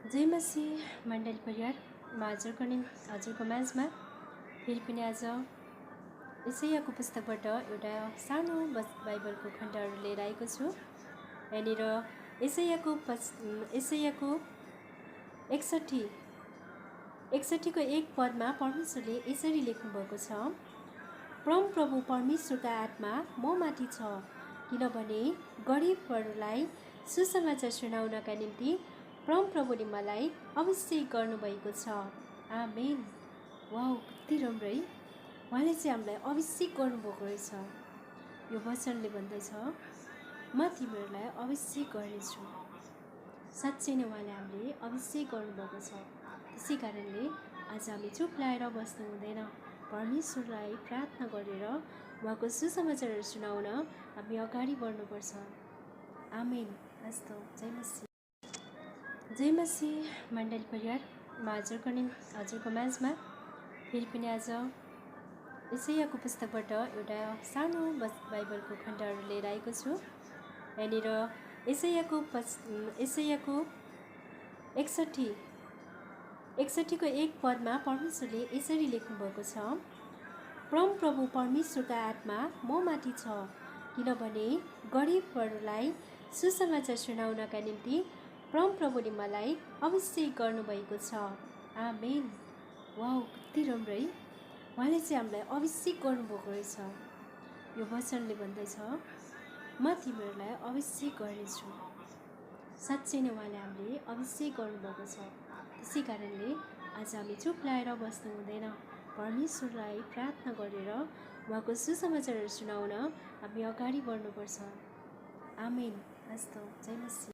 जय मसीह मण्डल परिवार म हजुरको माझमा फेरि पनि आज यसैयाको पुस्तकबाट एउटा सानो बाइबलको खण्डहरू लिएर आएको छु। यहाँनिर यसैयाको 61 को 1 पदमा परमेश्वरले यसरी लेख्नुभएको छ, परम प्रभु परमेश्वरका आत्मा म माथि छ, किनभने गरिबहरूलाई सुसमाचार सुनाउनका निम्ति परम प्रभुले मलाई अभिषेक गर्नुभएको छ। आमेन। वाउ, कति राम्रो है। उहाँले चाहिँ हामीलाई अभिषेक गर्नुभएको रहेछ। यो वचनले भन्दछ, म तिमीहरूलाई अभिषेक गर्नेछु। साँच्चै नै उहाँले हामीले अभिषेक गर्नुभएको छ। त्यसै कारणले आज हामी चुप लाएर बस्नु हुँदैन। परमेश्वरलाई प्रार्थना गरेर उहाँको सुसमाचारहरू सुनाउन हामी अगाडि बढ्नुपर्छ। आमेन। हस्त। जय मसीह मण्डल परिवार म हजुरको माझमा फेरि पनि आज यसैयाको पुस्तकबाट एउटा सानो बाइबलको खण्डहरू लिएर आएको छु। यहाँनिर यसैयाको 61 को 1 पदमा परमेश्वरले यसरी लेख्नुभएको छ, परम प्रभु परमेश्वरका आत्मा म माथि छ, किनभने गरिबहरूलाई सुसमाचार सुनाउनका निम्ति परम प्रभुले मलाई अभिषेक गर्नुभएको छ। आमेन। वाउ, कति राम्रो है। उहाँले चाहिँ हामीलाई अभिषेक गर्नुभएको रहेछ। यो वचनले भन्दछ, म तिमीहरूलाई अभिषेक गर्नेछु। साँच्चै नै उहाँले हामीले अभिषेक गर्नुभएको छ। त्यसै कारणले आज हामी चुप लाएर बस्नु हुँदैन। परमेश्वरलाई प्रार्थना गरेर उहाँको सुसमाचारहरू सुनाउन हामी अगाडि बढ्नुपर्छ। आमेन। हस्त। जय मसीह।